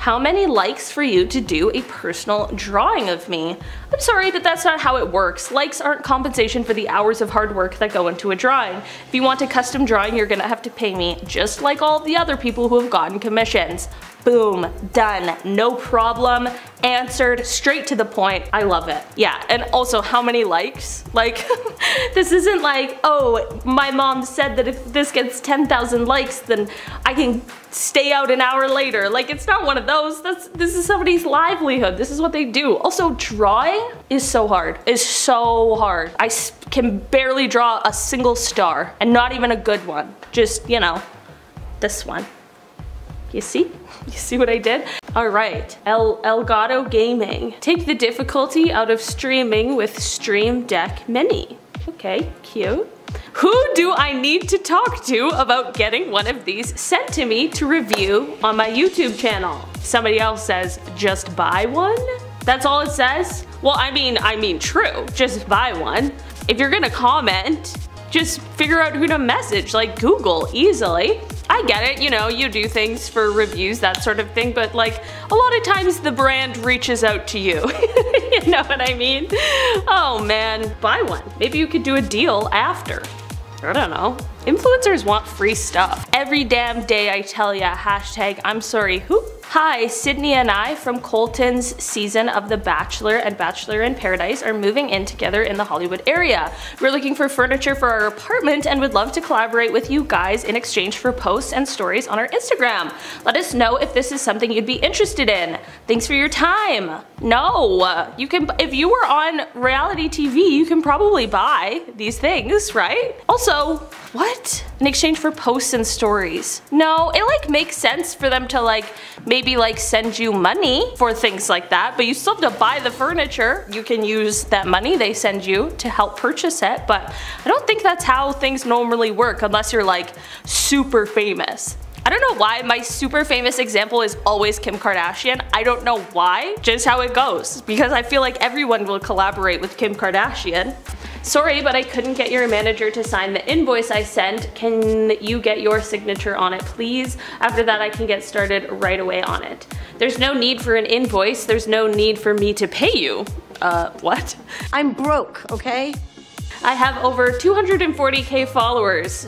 How many likes for you to do a personal drawing of me? I'm sorry, but that's not how it works. Likes aren't compensation for the hours of hard work that go into a drawing. If you want a custom drawing, you're gonna have to pay me, just like all the other people who have gotten commissions. Boom, done, no problem, answered, straight to the point. I love it. Yeah, and also how many likes? Like, this isn't like, oh, my mom said that if this gets 10,000 likes, then I can stay out an hour later. Like, it's not one of those. This is somebody's livelihood. This is what they do. Also, drawing is so hard. It's so hard. I can barely draw a single star, and not even a good one. Just, you know, this one. You see? You see what I did? Alright, Elgato Gaming. Take the difficulty out of streaming with Stream Deck Mini. Okay, cute. Who do I need to talk to about getting one of these sent to me to review on my YouTube channel? Somebody else says, just buy one? That's all it says? Well, I mean true, just buy one. If you're gonna comment, just figure out who to message, like Google, easily. I get it, you know, you do things for reviews, that sort of thing, but like, a lot of times the brand reaches out to you. You know what I mean? Oh man, buy one. Maybe you could do a deal after. I don't know. Influencers want free stuff. Every damn day I tell ya, hashtag I'm sorry who? Hi, Sydney and I from Colton's season of The Bachelor and Bachelor in Paradise are moving in together in the Hollywood area. We're looking for furniture for our apartment and would love to collaborate with you guys in exchange for posts and stories on our Instagram. Let us know if this is something you'd be interested in. Thanks for your time. No, you can, if you were on reality TV, you can probably buy these things, right? Also, what? In exchange for posts and stories. No, it like makes sense for them to like maybe like send you money for things like that, but you still have to buy the furniture. You can use that money they send you to help purchase it, but I don't think that's how things normally work unless you're like super famous. I don't know why my super famous example is always Kim Kardashian. I don't know why, just how it goes, because I feel like everyone will collaborate with Kim Kardashian. Sorry, but I couldn't get your manager to sign the invoice I sent. Can you get your signature on it, please? After that, I can get started right away on it. There's no need for an invoice. There's no need for me to pay you. What? I'm broke, okay? I have over 240K followers.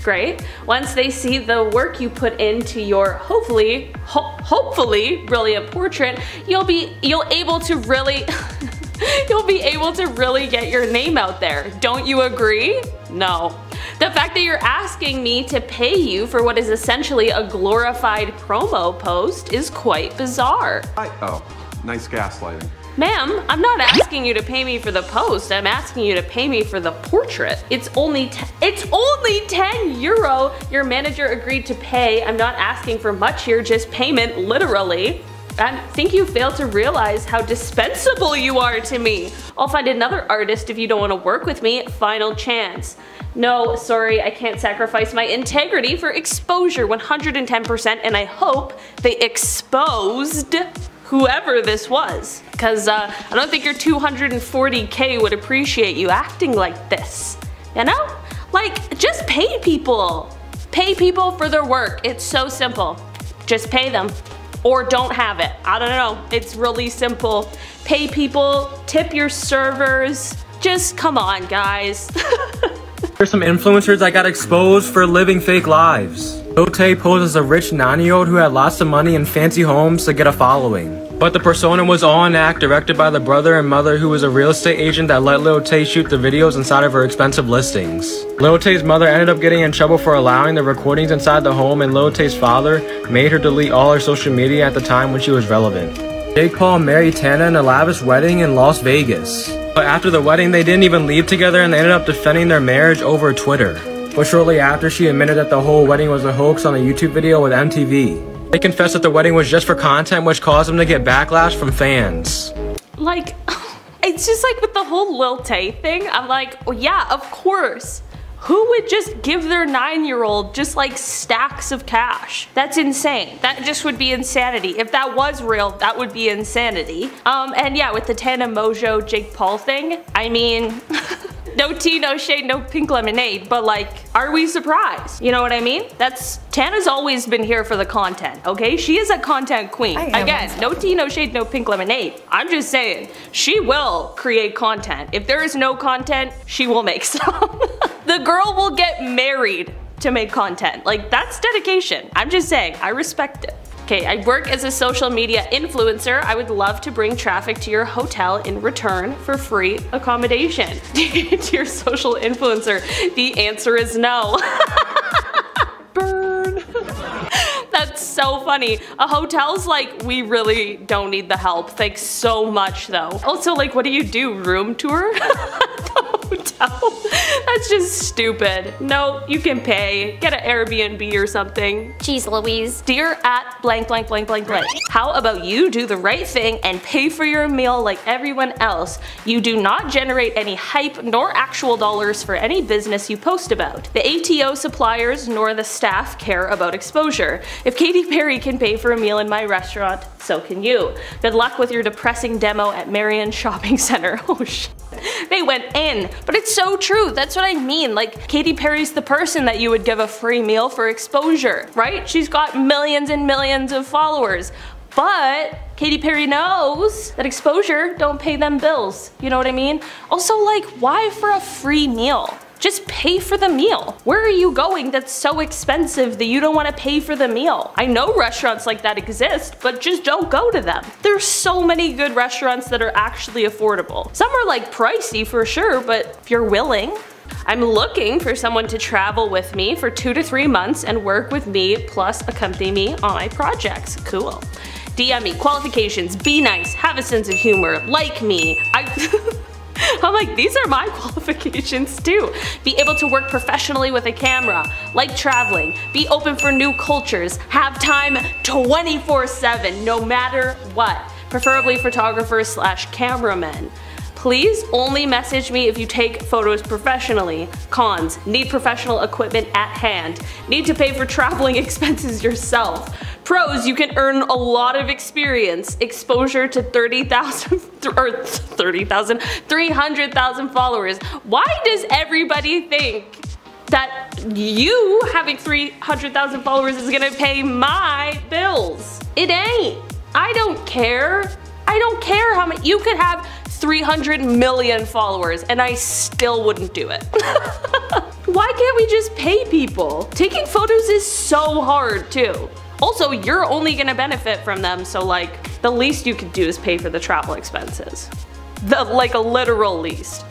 Great. Once they see the work you put into your hopefully brilliant portrait, you'll be able to really get your name out there. Don't you agree? No. The fact that you're asking me to pay you for what is essentially a glorified promo post is quite bizarre. Oh, nice gaslighting. Ma'am, I'm not asking you to pay me for the post, I'm asking you to pay me for the portrait. It's only 10 euro your manager agreed to pay. I'm not asking for much here, just payment, literally. I think you fail to realize how dispensable you are to me. I'll find another artist if you don't want to work with me. Final chance. No, sorry, I can't sacrifice my integrity for exposure 110%, and I hope they exposed whoever this was. Because I don't think your 240K would appreciate you acting like this. You know? Like, just pay people. Pay people for their work. It's so simple. Just pay them. Or don't have it. I don't know. It's really simple. Pay people, tip your servers. Just come on, guys. There's some influencers that got exposed for living fake lives. Lotte posed as a rich 9-year-old who had lots of money and fancy homes to get a following. But the persona was all an act directed by the brother and mother who was a real estate agent that let Lotte shoot the videos inside of her expensive listings. Lotte's mother ended up getting in trouble for allowing the recordings inside the home, and Lotte's father made her delete all her social media at the time when she was relevant. Jake Paul married Tana in a lavish wedding in Las Vegas. But after the wedding, they didn't even leave together and they ended up defending their marriage over Twitter. But shortly after, she admitted that the whole wedding was a hoax on a YouTube video with MTV. They confessed that the wedding was just for content, which caused them to get backlash from fans. Like, it's just like with the whole Lil Tay thing, I'm like, well, yeah, of course. Who would just give their 9-year-old just like stacks of cash? That's insane. That just would be insanity. If that was real, that would be insanity. And yeah, with the Tana Mojo Jake Paul thing, I mean, No tea, no shade, no pink lemonade, but like, are we surprised? You know what I mean? Tana's always been here for the content, okay? She is a content queen. Again, no tea, no shade, no pink lemonade. I'm just saying, she will create content. If there is no content, she will make some. The girl will get married to make content. Like, that's dedication. I'm just saying, I respect it. Okay, I work as a social media influencer. I would love to bring traffic to your hotel in return for free accommodation. Dear social influencer, the answer is no. Burn. That's so funny. A hotel's like, we really don't need the help. Thanks so much though. Also, like, what do you do? Room tour? Hotel? That's just stupid. No, you can pay. Get an Airbnb or something. Jeez Louise. Dear at blank blank blank blank blank. How about you do the right thing and pay for your meal like everyone else? You do not generate any hype nor actual dollars for any business you post about. The ATO suppliers nor the staff care about exposure. If Katy Perry can pay for a meal in my restaurant, so can you. Good luck with your depressing demo at Marion Shopping Center. Oh shit. They went in. But it's so true. That's what I mean. Like, Katy Perry's the person that you would give a free meal for exposure, right? She's got millions and millions of followers. But Katy Perry knows that exposure don't pay them bills. You know what I mean? Also, like, why for a free meal? Just pay for the meal. Where are you going that's so expensive that you don't want to pay for the meal? I know restaurants like that exist, but just don't go to them. There's so many good restaurants that are actually affordable. Some are like pricey for sure, but if you're willing. I'm looking for someone to travel with me for 2 to 3 months and work with me plus accompany me on my projects. Cool. DM me. Qualifications. Be nice. Have a sense of humor. Like me. I'm like, these are my qualifications too. Be able to work professionally with a camera, like traveling, be open for new cultures, have time 24/7 no matter what, preferably photographers / cameramen. Please only message me if you take photos professionally. Cons: need professional equipment at hand. Need to pay for traveling expenses yourself. Pros: you can earn a lot of experience. Exposure to 300,000 followers. Why does everybody think that you having 300,000 followers is gonna pay my bills? It ain't. I don't care. I don't care how many. You could have 300 million followers and I still wouldn't do it. Why can't we just pay people? Taking photos is so hard too. Also, you're only gonna benefit from them, so like, the least you could do is pay for the travel expenses. Like a literal least.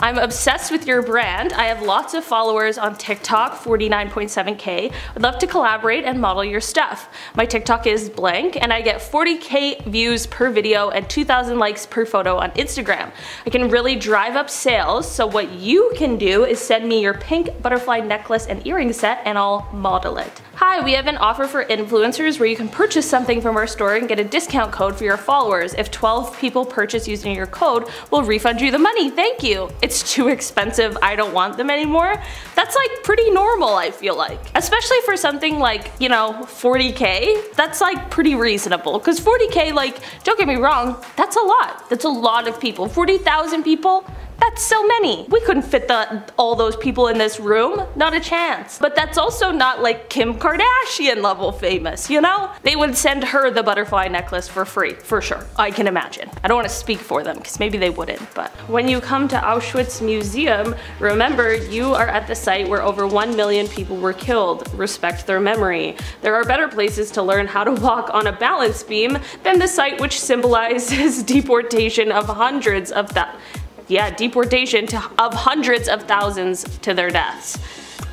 I'm obsessed with your brand. I have lots of followers on TikTok, 49.7k. I'd love to collaborate and model your stuff. My TikTok is blank and I get 40k views per video and 2,000 likes per photo on Instagram. I can really drive up sales, so what you can do is send me your pink butterfly necklace and earring set and I'll model it. Hi, we have an offer for influencers where you can purchase something from our store and get a discount code for your followers. If 12 people purchase using your code, we'll refund you the money. Thank you. It's too expensive. I don't want them anymore. That's like pretty normal, I feel like. Especially for something like, you know, 40k. That's like pretty reasonable. Because 40k, like, don't get me wrong, that's a lot. That's a lot of people. 40,000 people? That's so many. We couldn't fit all those people in this room. Not a chance. But that's also not like Kim Kardashian level famous, you know? They would send her the butterfly necklace for free, for sure. I can imagine. I don't want to speak for them because maybe they wouldn't, but when you come to Auschwitz Museum, remember you are at the site where over 1 million people were killed. Respect their memory. There are better places to learn how to walk on a balance beam than the site which symbolizes deportation of hundreds of hundreds of thousands to their deaths.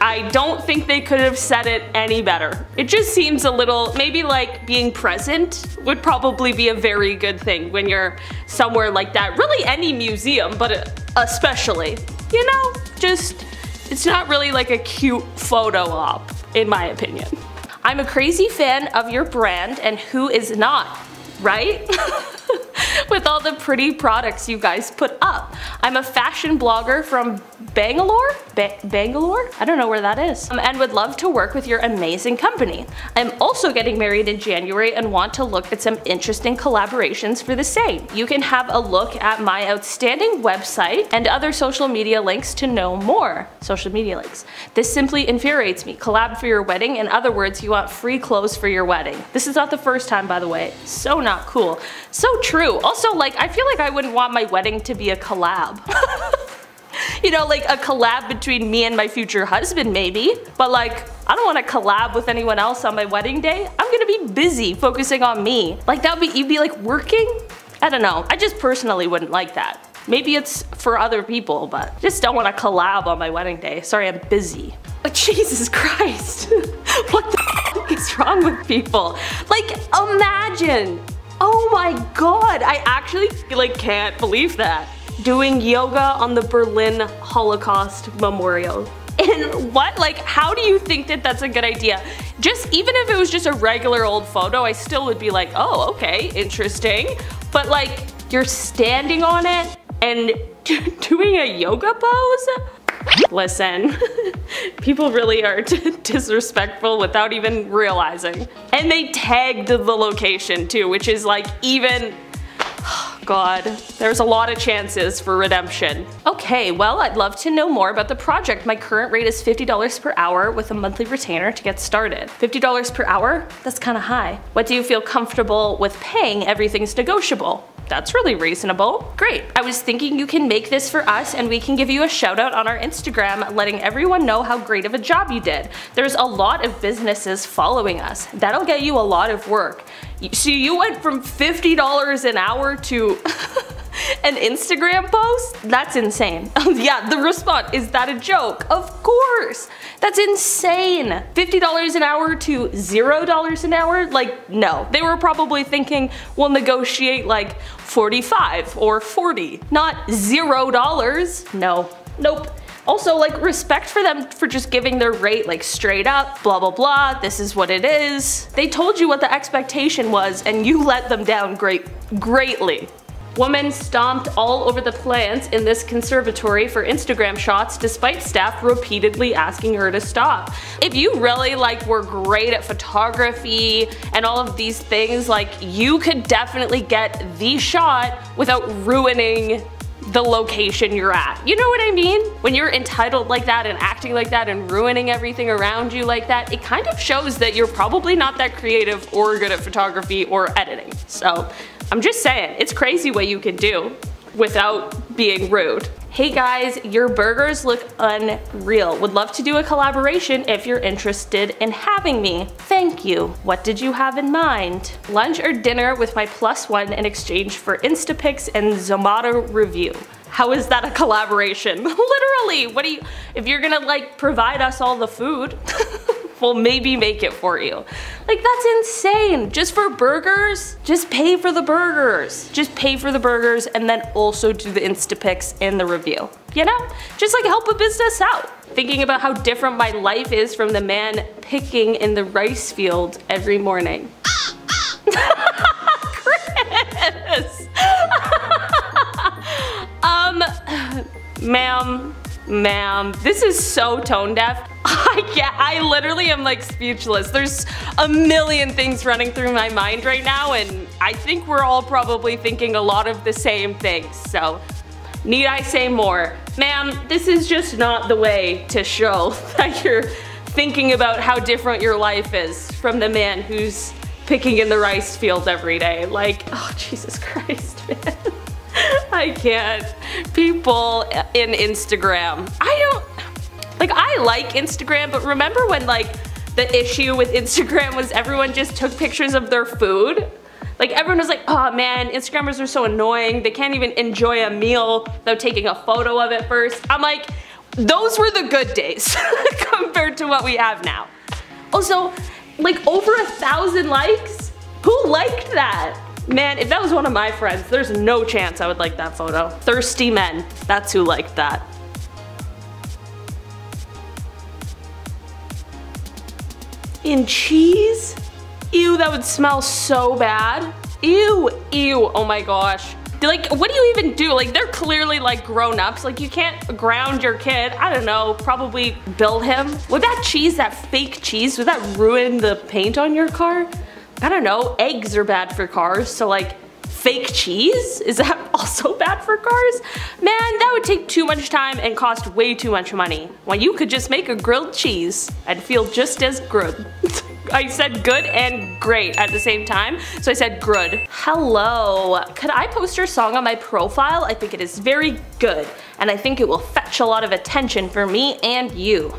I don't think they could have said it any better. It just seems a little, maybe like being present would probably be a very good thing when you're somewhere like that. Really any museum, but especially, you know, just, it's not really like a cute photo op, in my opinion. I'm a crazy fan of your brand and who is not, right? with all the pretty products you guys put up. I'm a fashion blogger from Bangalore? Bangalore? I don't know where that is. And would love to work with your amazing company. I'm also getting married in January and want to look at some interesting collaborations for the same. You can have a look at my outstanding website and other social media links to know more. Social media links. This simply infuriates me. Collab for your wedding. In other words, you want free clothes for your wedding. This is not the first time, by the way. So not cool. So true. Also, like, I feel like I wouldn't want my wedding to be a collab. You know, like a collab between me and my future husband maybe, but like, I don't want to collab with anyone else on my wedding day. I'm gonna be busy focusing on me. Like that would be, you'd be like working? I don't know. I just personally wouldn't like that. Maybe it's for other people, but just don't want to collab on my wedding day. Sorry, I'm busy. But Jesus Christ. What the f is wrong with people? Like, imagine. Oh my God. I actually like can't believe that. Doing yoga on the Berlin Holocaust Memorial. And what? Like, how do you think that that's a good idea? Just, even if it was just a regular old photo, I still would be like, oh, okay, interesting. But like, you're standing on it and doing a yoga pose? Listen, people really are disrespectful without even realizing. And they tagged the location too, which is like even, God, there's a lot of chances for redemption. Okay, well, I'd love to know more about the project. My current rate is $50 per hour with a monthly retainer to get started. $50 per hour? That's kind of high. What do you feel comfortable with paying? Everything's negotiable. That's really reasonable. Great. I was thinking you can make this for us and we can give you a shout out on our Instagram letting everyone know how great of a job you did. There's a lot of businesses following us. That'll get you a lot of work. So you went from $50 an hour to an Instagram post? That's insane. Yeah, the response, is that a joke? Of course. That's insane. $50 an hour to $0 an hour? Like, no. They were probably thinking we'll negotiate like 45 or 40, not $0. No. Nope. Also, like, respect for them for just giving their rate like straight up, blah blah blah, this is what it is. They told you what the expectation was and you let them down greatly. Woman stomped all over the plants in this conservatory for Instagram shots despite staff repeatedly asking her to stop. If you really like were great at photography and all of these things, like you could definitely get the shot without ruining the location you're at. You know what I mean? When you're entitled like that and acting like that and ruining everything around you like that, it kind of shows that you're probably not that creative or good at photography or editing. So I'm just saying, it's crazy what you can do without being rude. Hey guys, your burgers look unreal. Would love to do a collaboration if you're interested in having me. Thank you. What did you have in mind? Lunch or dinner with my +1 in exchange for Instapics and Zomato review. How is that a collaboration? Literally, what do you, if you're gonna like provide us all the food, we'll maybe make it for you. Like, that's insane. Just for burgers? Just pay for the burgers. Just pay for the burgers and then also do the Instapics and the review. You know? Just like help a business out. Thinking about how different my life is from the man picking in the rice field every morning. Chris! Ma'am, this is so tone deaf. I literally am like speechless. There's a million things running through my mind right now and I think we're all probably thinking a lot of the same things. So, need I say more? Ma'am, this is just not the way to show that you're thinking about how different your life is from the man who's picking in the rice field every day. Like, oh Jesus Christ, man. I can't. People in Instagram. I like Instagram, but remember when like the issue with Instagram was everyone just took pictures of their food? Like everyone was like, oh man, Instagrammers are so annoying. They can't even enjoy a meal without taking a photo of it first. I'm like, those were the good days compared to what we have now. Also, like over 1,000 likes? Who liked that? Man, if that was one of my friends, there's no chance I would like that photo. Thirsty men, that's who liked that. In cheese? Ew, that would smell so bad. Ew, ew, oh my gosh. Like, what do you even do? Like, they're clearly like grown-ups. Like, you can't ground your kid. I don't know, probably build him. Would that cheese, that fake cheese, would that ruin the paint on your car? I don't know, eggs are bad for cars, so like, fake cheese? Is that also bad for cars? Man, that would take too much time and cost way too much money. When you could just make a grilled cheese and feel just as good. I said good and great at the same time, so I said good. Hello, could I post your song on my profile? I think it is very good, and I think it will fetch a lot of attention for me and you.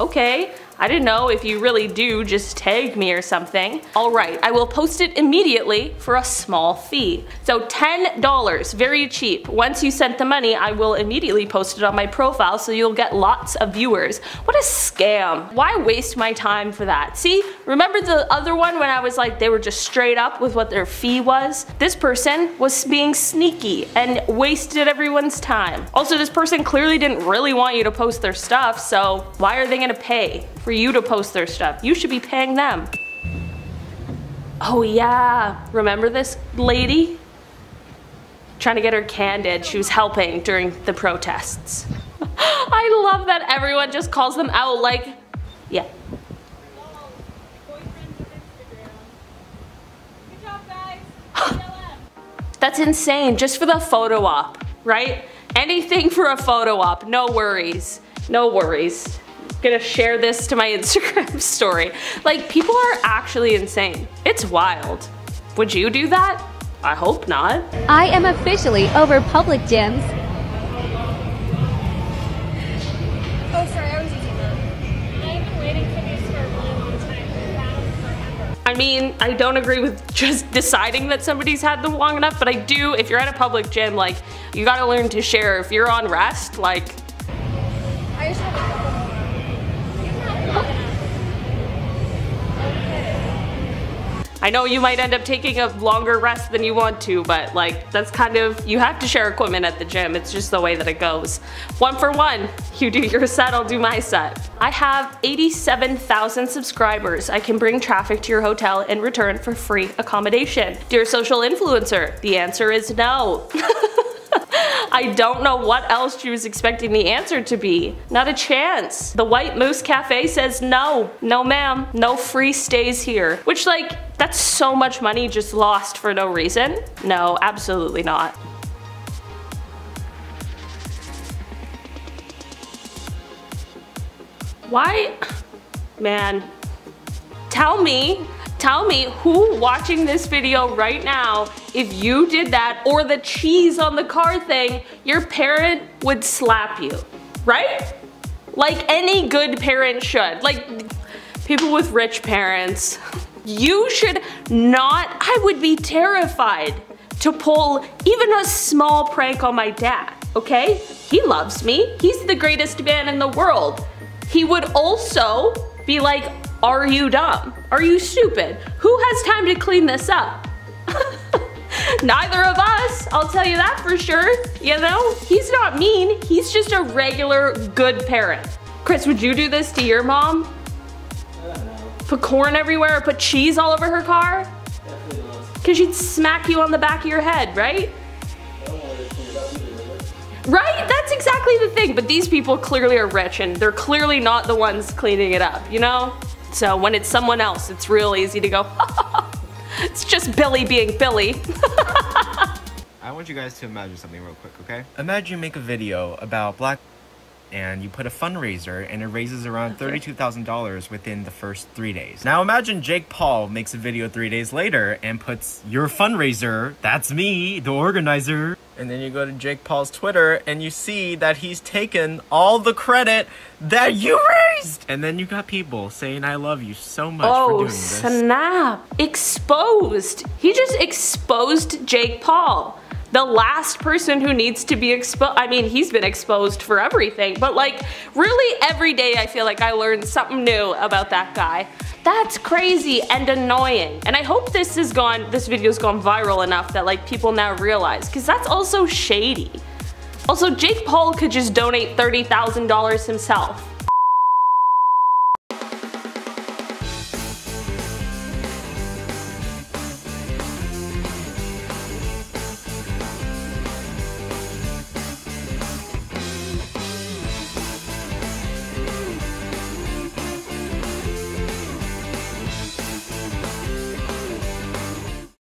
Okay. I didn't know. If you really do, just tag me or something. Alright, I will post it immediately for a small fee. So $10, very cheap. Once you sent the money, I will immediately post it on my profile so you'll get lots of viewers. What a scam. Why waste my time for that? See, remember the other one when I was like, they were just straight up with what their fee was? This person was being sneaky and wasted everyone's time. Also, this person clearly didn't really want you to post their stuff, so why are they gonna pay for you to post their stuff? You should be paying them. Oh yeah, remember this lady? Trying to get her candid. She was helping during the protests. I love that everyone just calls them out like, yeah. Good job, guys. That's insane, just for the photo op, right? Anything for a photo op, no worries, no worries. Gonna share this to my Instagram story. Like, people are actually insane. It's wild. Would you do that? I hope not. I am officially over public gyms. Oh, sorry, I was using that. I've been waiting for this for a really long time. I mean, I don't agree with just deciding that somebody's had them long enough, but I do, if you're at a public gym, like, you gotta learn to share. If you're on rest, like... I just have a couple more. I know you might end up taking a longer rest than you want to, but like, that's kind of, you have to share equipment at the gym. It's just the way that it goes. 1 for 1. You do your set, I'll do my set. I have 87,000 subscribers. I can bring traffic to your hotel in return for free accommodation. Dear social influencer, the answer is no. I don't know what else she was expecting the answer to be. Not a chance. The White Moose Cafe says no. No ma'am. No free stays here. Which, like, that's so much money just lost for no reason. No, absolutely not. Why? Man. Tell me who watching this video right now, if you did that or the cheese on the car thing, your parent would slap you, right? Like any good parent should. Like people with rich parents, you should not, I would be terrified to pull even a small prank on my dad, okay? He loves me, he's the greatest man in the world. He would also be like, are you dumb? Are you stupid? Who has time to clean this up? Neither of us, I'll tell you that for sure. You know, he's not mean, he's just a regular good parent. Chris, would you do this to your mom? Put corn everywhere or put cheese all over her car? Because she'd smack you on the back of your head, right? Right? That's exactly the thing, but these people clearly are rich and they're clearly not the ones cleaning it up, you know? So when it's someone else, it's real easy to go, it's just Billy being Billy. I want you guys to imagine something real quick, okay? Imagine you make a video about black and you put a fundraiser and it raises around $32,000 within the first 3 days. Now imagine Jake Paul makes a video 3 days later and puts your fundraiser, that's me, the organizer. And then you go to Jake Paul's Twitter and you see that he's taken all the credit that you raised. And then you got people saying, I love you so much for doing this. Oh snap, exposed. He just exposed Jake Paul. The last person who needs to be exposed. I mean, he's been exposed for everything, but like really every day I feel like I learned something new about that guy. That's crazy and annoying. And I hope this video's gone viral enough that like people now realize, because that's also shady. Also, Jake Paul could just donate $30,000 himself.